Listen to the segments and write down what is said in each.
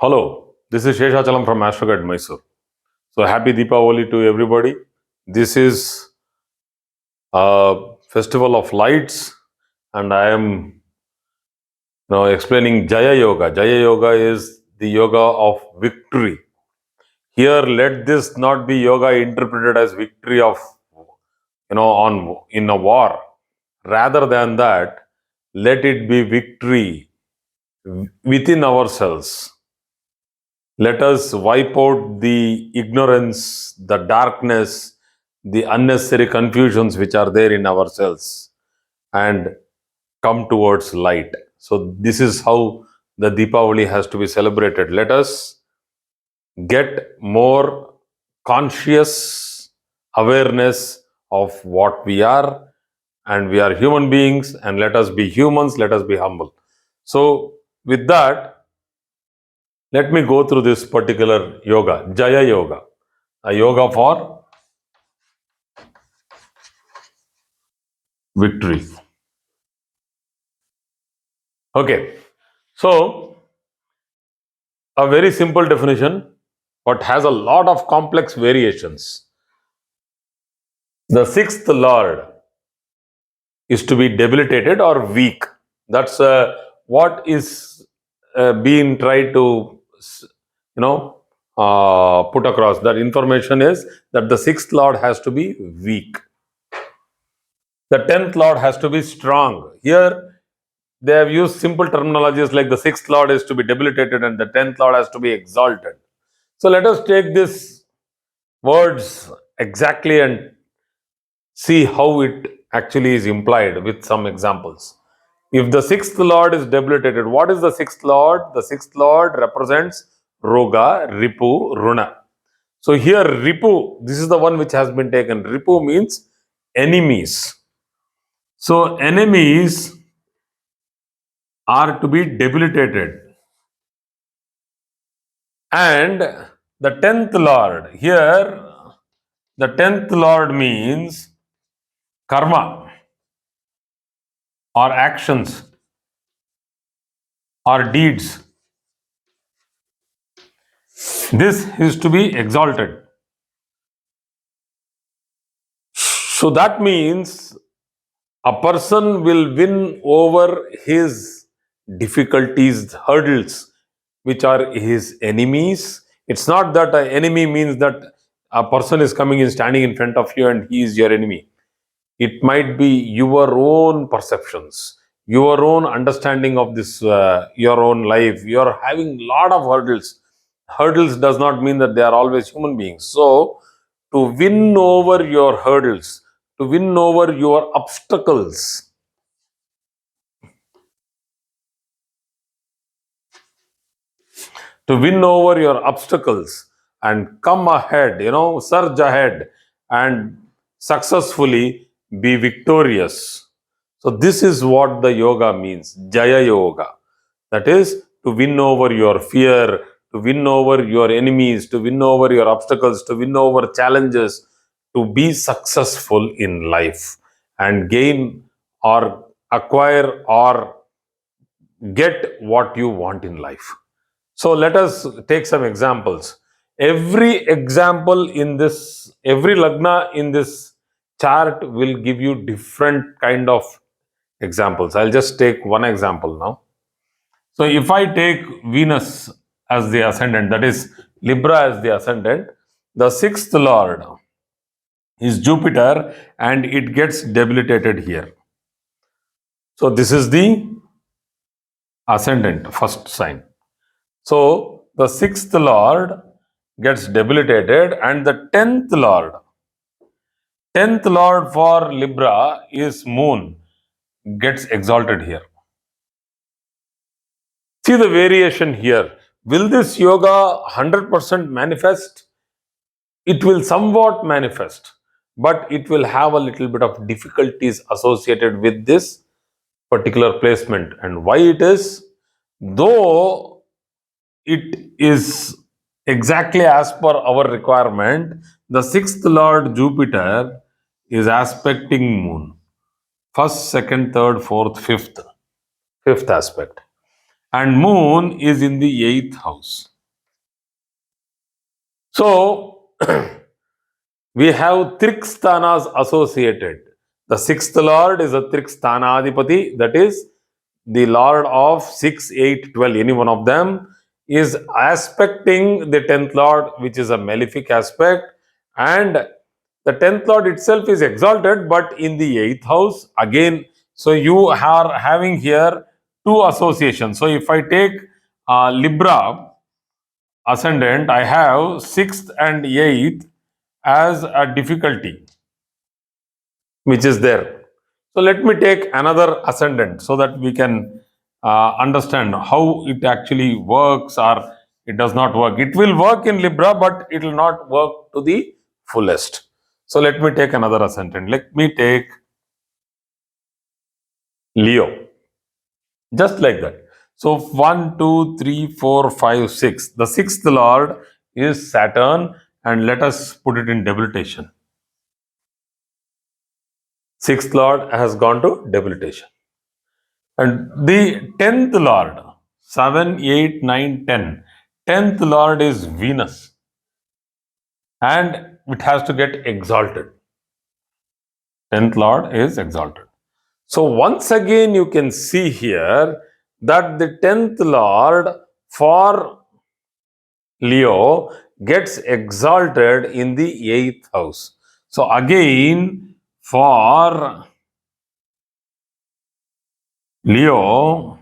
Hello, this is Sheshachalam from Astroguide Mysore. So happy Deepavali to everybody. This is a festival of lights, and I am now explaining Jaya Yoga. Jaya Yoga is the yoga of victory. Here, let this not be yoga interpreted as victory of on in a war. Rather than that, let it be victory within ourselves. Let us wipe out the ignorance, the darkness, the unnecessary confusions which are there in ourselves and come towards light. So, this is how the Deepavali has to be celebrated. Let us get more conscious awareness of what we are, and we are human beings, and let us be humans, let us be humble. So, with that, let me go through this particular yoga, Jaya Yoga, a yoga for victory. Okay, so a very simple definition, but has a lot of complex variations. The sixth lord is to be debilitated or weak. That's what is being tried to, put across. That information is that the sixth lord has to be weak. The tenth lord has to be strong. Here, they have used simple terminologies like the sixth lord is to be debilitated and the tenth lord has to be exalted. So let us take these words exactly and see how it actually is implied with some examples. If the sixth lord is debilitated, what is the sixth lord? The sixth lord represents Roga, Ripu, Runa. So here Ripu, this is the one which has been taken. Ripu means enemies. So enemies are to be debilitated. And the tenth lord, here the tenth lord means karma or actions or deeds. This is to be exalted. So that means a person will win over his difficulties, hurdles, which are his enemies. It's not that an enemy means that a person is coming and standing in front of you and he is your enemy. It might be your own perceptions, your own understanding of this, your own life. You are having lot of hurdles. Hurdles does not mean that they are always human beings. So, to win over your hurdles, to win over your obstacles, to win over your obstacles and come ahead, surge ahead and successfully be victorious. So, this is what the yoga means, Jaya Yoga. That is to win over your fear, to win over your enemies, to win over your obstacles, to win over challenges, to be successful in life and gain or acquire or get what you want in life. So let us take some examples. Every example in this, every lagna in this chart will give you different kind of examples. I'll just take one example now. So if I take Venus as the ascendant, that is Libra as the ascendant, the sixth lord is Jupiter and it gets debilitated here. So this is the ascendant, first sign. So the sixth lord gets debilitated and the tenth lord for Libra is Moon, gets exalted here. See the variation here. Will this yoga 100% manifest? It will somewhat manifest, but it will have a little bit of difficulties associated with this particular placement. And why it is? Though it is exactly as per our requirement, the sixth lord Jupiter is aspecting Moon. First, second, third, fourth, fifth aspect. and moon is in the 8th house. So we have Triksthanas associated. The sixth lord is a Triksthanadipati, that is the lord of 6, 8, 12. Any one of them is aspecting the 10th lord, which is a malefic aspect, and the 10th lord itself is exalted, but in the 8th house again. So you are having here two associations. So if I take Libra ascendant, I have 6th and 8th as a difficulty which is there. So let me take another ascendant so that we can understand how it actually works or it does not work. It will work in Libra, but it will not work to the fullest. So let me take another ascendant. Let me take Leo. Just like that. So 1, 2, 3, 4, 5, 6. The sixth lord is Saturn, and let us put it in debilitation. Sixth lord has gone to debilitation. And the 10th lord, 7, 8, 9, 10. 10th lord is Venus, and it has to get exalted. 10th lord is exalted. So once again you can see here that the 10th lord for Leo gets exalted in the 8th house. So again for Leo,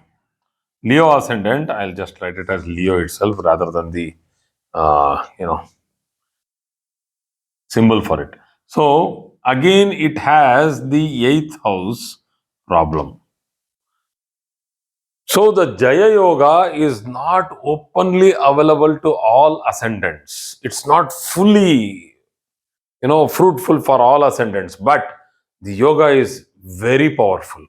Leo ascendant, I'll just write it as Leo itself rather than the symbol for it. So again it has the 8th house problem. So the Jaya Yoga is not openly available to all ascendants. It's not fully, fruitful for all ascendants, but the yoga is very powerful.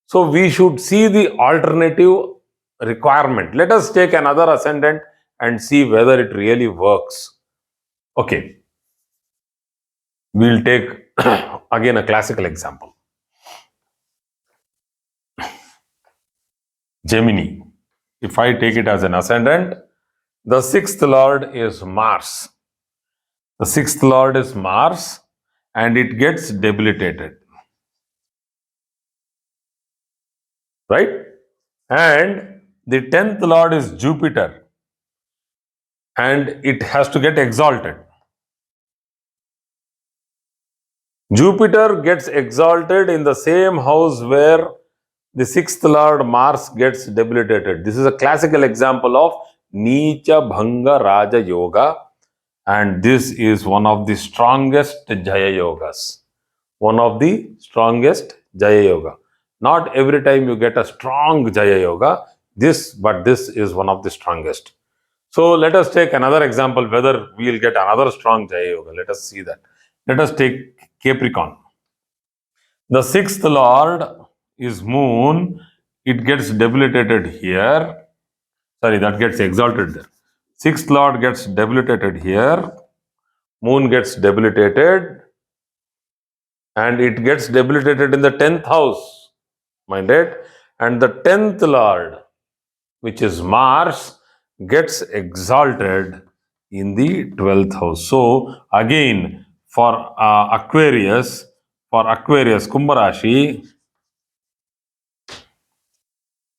So we should see the alternative requirement. Let us take another ascendant and see whether it really works. Okay, we'll take again a classical example. Gemini. If I take it as an ascendant, the sixth lord is Mars. The sixth lord is Mars, and it gets debilitated. Right? And the 10th lord is Jupiter, and it has to get exalted. Jupiter gets exalted in the same house where the sixth lord Mars gets debilitated. This is a classical example of Nicha Bhanga Raja Yoga, and this is one of the strongest Jaya Yogas. One of the strongest Jaya Yoga. Not every time you get a strong Jaya Yoga, but this is one of the strongest. So let us take another example whether we will get another strong Jaya Yoga. Let us see that. Let us take Capricorn. The sixth lord is Moon. It gets debilitated here. Sorry, that gets exalted there. Sixth lord gets debilitated here. Moon gets debilitated. And it gets debilitated in the 10th house. Mind it? And the 10th lord, which is Mars, gets exalted in the 12th house. So again, for Aquarius, Kumbh Rashi,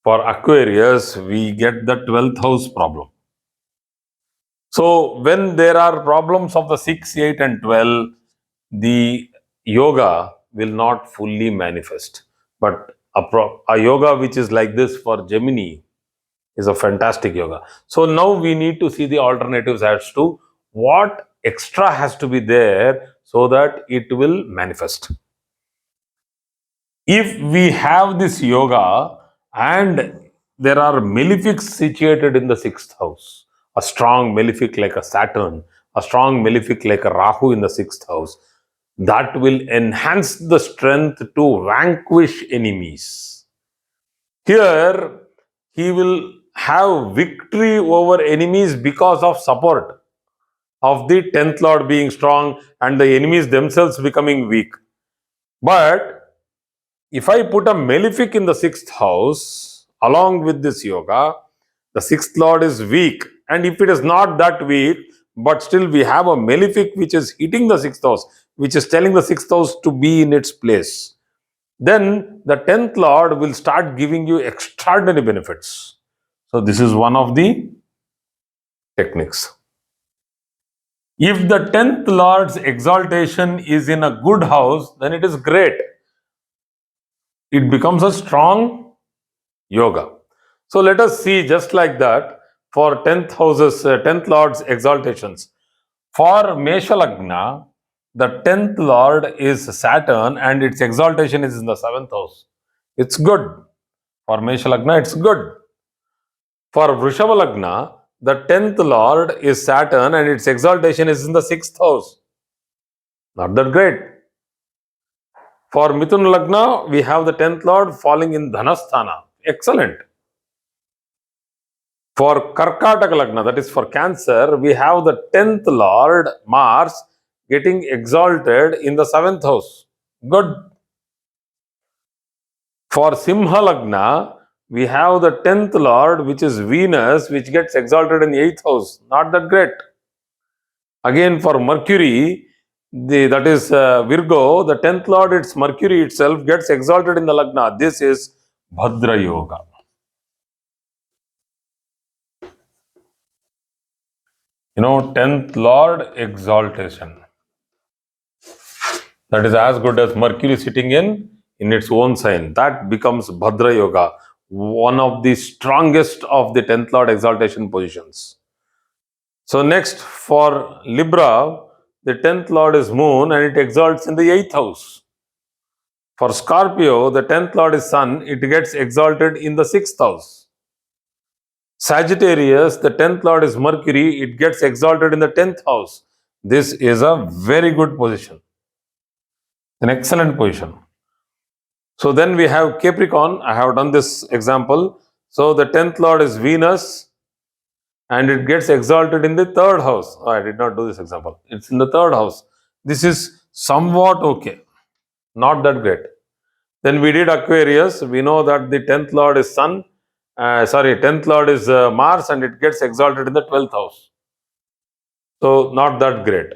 for Aquarius, we get the 12th house problem. So when there are problems of the 6, 8 and 12, the yoga will not fully manifest. But a yoga which is like this for Gemini is a fantastic yoga. So now we need to see the alternatives as to what extra has to be there so that it will manifest. If we have this yoga and there are malefics situated in the 6th house, a strong malefic like a Saturn, a strong malefic like a Rahu in the 6th house, that will enhance the strength to vanquish enemies. Here, he will have victory over enemies because of support of the 10th lord being strong and the enemies themselves becoming weak. But if I put a malefic in the 6th house, along with this yoga, the sixth lord is weak. And if it is not that weak, but still we have a malefic which is hitting the sixth house, which is telling the sixth house to be in its place, then the 10th lord will start giving you extraordinary benefits. So this is one of the techniques. If the 10th lord's exaltation is in a good house, then it is great. It becomes a strong yoga. So let us see just like that for 10th houses, 10th lord's exaltations. For Mesha Lagna, the 10th lord is Saturn and its exaltation is in the 7th house. It's good. For Mesha Lagna, it's good. For Vrishabha Lagna, the 10th lord is Saturn and its exaltation is in the 6th house. Not that great. For Mithun Lagna, we have the 10th lord falling in Dhanasthana. Excellent. For Karkataka Lagna, that is for Cancer, we have the 10th lord Mars getting exalted in the 7th house. Good. For Simha Lagna, we have the 10th lord, which is Venus, which gets exalted in the 8th house. Not that great. Again, for Mercury, that is Virgo, the 10th lord, it's Mercury itself, gets exalted in the Lagna. This is Bhadra Yoga. 10th lord exaltation. That is as good as Mercury sitting in its own sign. That becomes Bhadra Yoga, one of the strongest of the 10th lord exaltation positions. So next, for Libra, the 10th lord is Moon and it exalts in the 8th house. For Scorpio, the 10th lord is Sun, it gets exalted in the 6th house. Sagittarius, the 10th lord is Mercury, it gets exalted in the 10th house. This is a very good position, an excellent position. So then we have Capricorn. I have done this example. So the 10th lord is Venus and it gets exalted in the 3rd house. Oh, I did not do this example. It's in the 3rd house. This is somewhat okay, not that great. Then we did Aquarius. We know that the 10th lord is 10th lord is Mars and it gets exalted in the 12th house. So not that great.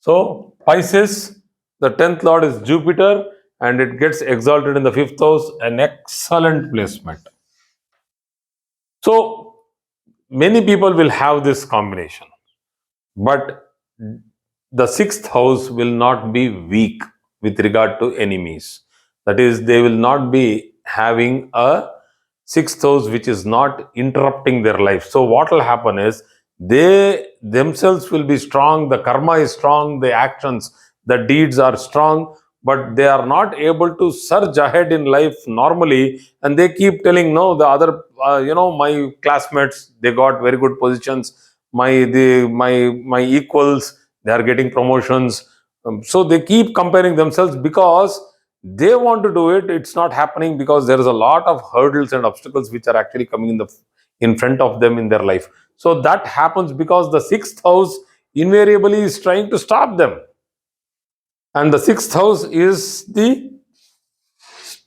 So Pisces, the 10th lord is Jupiter and it gets exalted in the 5th house. An excellent placement. So many people will have this combination, but the 6th house will not be weak with regard to enemies. That is, they will not be having a 6th house which is not interrupting their life. So what will happen is they themselves will be strong, the karma is strong, the actions, the deeds are strong, but they are not able to surge ahead in life normally, and they keep telling, no, the other my classmates, they got very good positions, my equals, they are getting promotions. So they keep comparing themselves because they want to do it. It's not happening because there is a lot of hurdles and obstacles which are actually coming in front of them in their life. So that happens because the 6th house invariably is trying to stop them, and the 6th house is the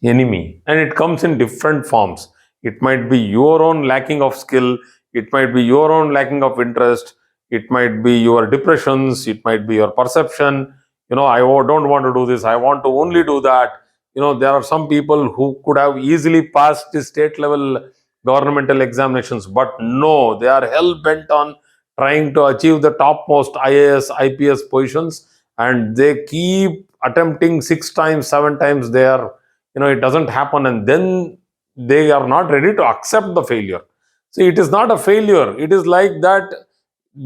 enemy, and it comes in different forms. It might be your own lacking of skill, it might be your own lacking of interest, it might be your depressions, it might be your perception. I don't want to do this, I want to only do that. There are some people who could have easily passed the state level governmental examinations, but no, they are hell bent on trying to achieve the topmost IAS IPS positions, and they keep attempting 6 times 7 times. It doesn't happen, and then they are not ready to accept the failure. See, it is not a failure, it is like that.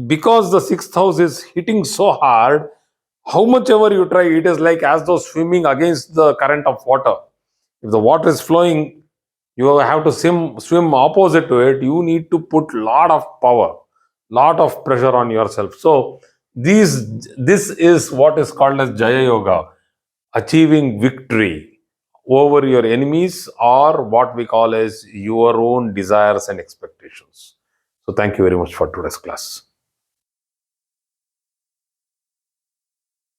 Because the 6th house is hitting so hard, how much ever you try, it is like as though swimming against the current of water. If the water is flowing, you have to swim opposite to it. You need to put lot of power, lot of pressure on yourself. So this is what is called as Jaya Yoga, achieving victory over your enemies, or what we call as your own desires and expectations. So thank you very much for today's class.